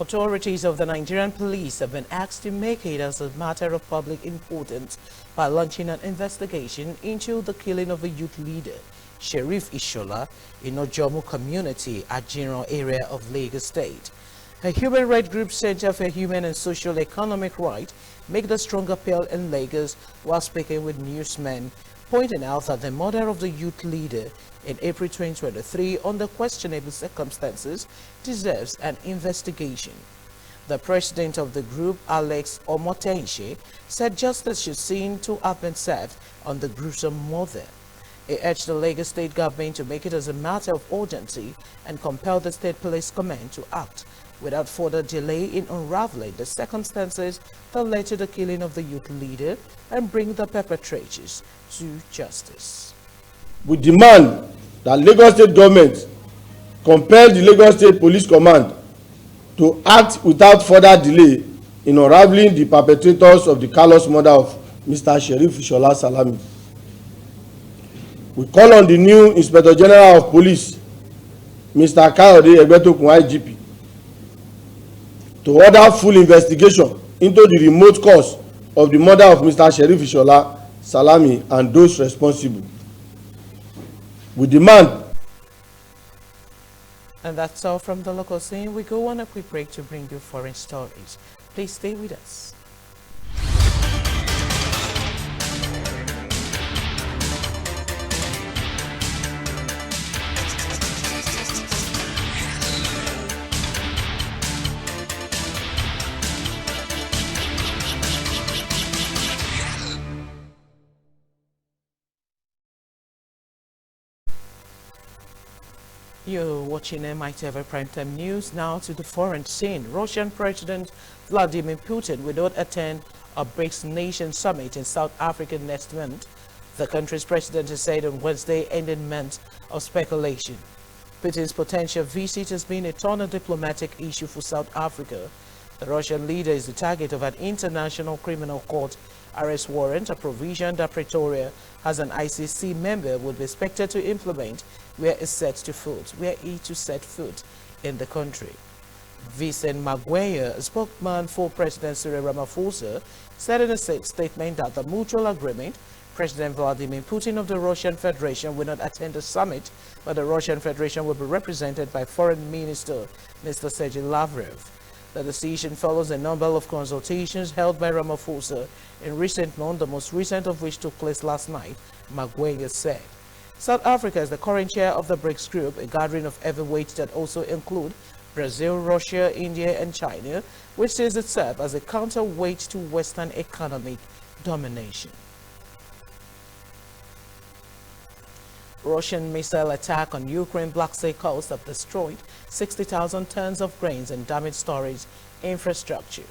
Authorities of the Nigerian police have been asked to make it as a matter of public importance by launching an investigation into the killing of a youth leader, Sheriff Ishola, in Ojomu community at General area of Lagos State. A human rights group Center for Human and Social Economic Rights make the strong appeal in Lagos while speaking with newsmen, pointing out that the murder of the youth leader in April 2023 under questionable circumstances deserves an investigation. The president of the group, Alex Omotenche, said justice should seem to have been served on the gruesome murder. He urged the Lagos State government to make it as a matter of urgency and compel the State Police Command to act without further delay in unraveling the circumstances that led to the killing of the youth leader and bring the perpetrators to justice. We demand that Lagos State government compel the Lagos State Police Command to act without further delay in unraveling the perpetrators of the callous murder of Mr. Sheriff Ishola Salami. We call on the new Inspector General of Police, Mr. Kayode Egbetokun IGP, to order full investigation into the remote cause of the murder of Mr. Sheriff Ishola Salami and those responsible. We demand. And that's all from the local scene. We go on a quick break to bring you foreign stories. Please stay with us. You're watching MITV Primetime News. Now to the foreign scene. Russian President Vladimir Putin will not attend a BRICS nation summit in South Africa next month. The country's president has said on Wednesday, ending months of speculation. Putin's potential visit has been a thorny diplomatic issue for South Africa. The Russian leader is the target of an international criminal court arrest warrant, a provision that Pretoria, as an ICC member, would be expected to implement where he set foot in the country. Vincent Magwenya, a spokesman for President Cyril Ramaphosa, said in a statement that the mutual agreement, President Vladimir Putin of the Russian Federation will not attend the summit, but the Russian Federation will be represented by Foreign Minister Mr. Sergei Lavrov. The decision follows a number of consultations held by Ramaphosa in recent months, the most recent of which took place last night, Magwenya said. South Africa is the current chair of the BRICS group, a gathering of heavyweights that also include Brazil, Russia, India, and China, which sees itself as a counterweight to Western economic domination. Russian missile attack on Ukraine Black Sea coast have destroyed 60,000 tons of grains and damaged storage infrastructure.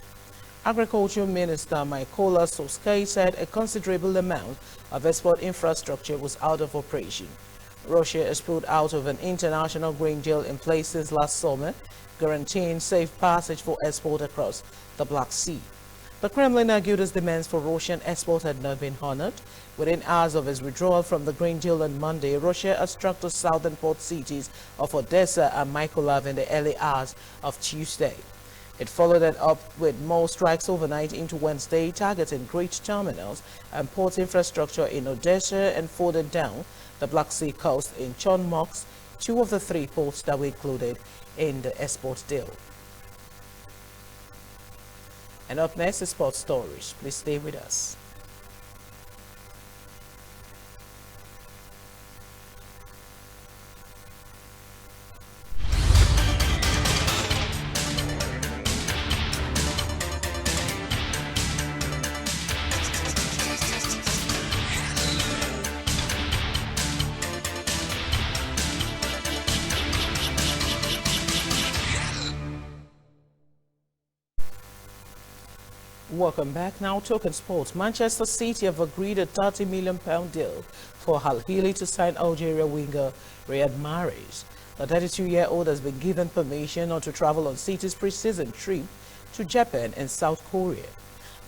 Agriculture Minister Mykola Soskay said a considerable amount of export infrastructure was out of operation. Russia has pulled out of an international grain deal in place since last summer, guaranteeing safe passage for export across the Black Sea. The Kremlin argued its demands for Russian export had not been honored. Within hours of its withdrawal from the grain deal on Monday, Russia has struck the southern port cities of Odessa and Mykolaiv in the early hours of Tuesday. It followed it up with more strikes overnight into Wednesday, targeting great terminals and port infrastructure in Odessa and further down the Black Sea coast in Chornomorsk, two of the three ports that were included in the export deal. And up next is sports stories. Please stay with us. Welcome back. Now talking sports. Manchester City have agreed a £30 million deal for Al Ahly to sign Algeria winger Riyad Mahrez. The 32-year-old has been given permission not to travel on City's pre-season trip to Japan and South Korea.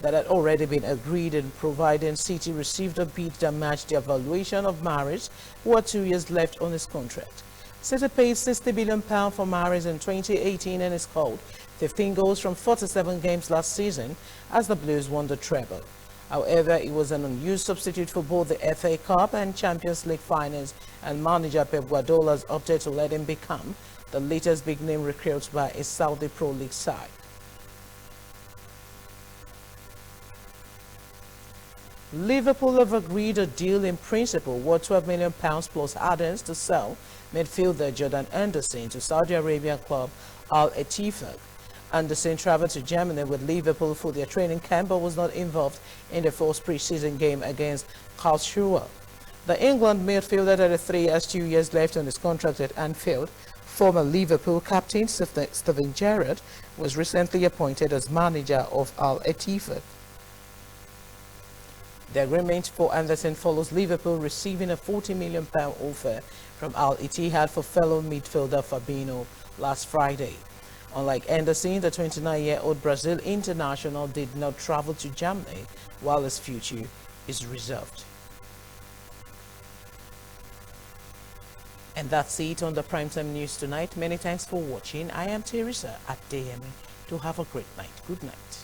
That had already been agreed, in providing City received a bid that matched the evaluation of Mahrez, who had 2 years left on his contract. City paid £60 billion for Mahrez in 2018 and scored 15 goals from 47 games last season as the Blues won the treble. However, he was an unused substitute for both the FA Cup and Champions League finals, and manager Pep Guardiola has opted to let him become the latest big-name recruit by a Saudi Pro League side. Liverpool have agreed a deal in principle worth £12 million plus add-ons to sell midfielder Jordan Anderson to Saudi Arabian club Al Ettifaq. Anderson traveled to Germany with Liverpool for their training camp but was not involved in the first pre-season game against Karlsruhe. The England midfielder 33 has 2 years left on his contract at Anfield. Former Liverpool captain Steven Gerrard was recently appointed as manager of Al Ettifaq. The agreement for Anderson follows Liverpool receiving a £40 million offer from Al Ittihad for fellow midfielder Fabinho last Friday. Unlike Anderson, the 29-year-old Brazil international did not travel to Germany, while his future is reserved. And that's it on the Primetime News tonight. Many thanks for watching. I am Teresa at DME. Do have a great night. Good night.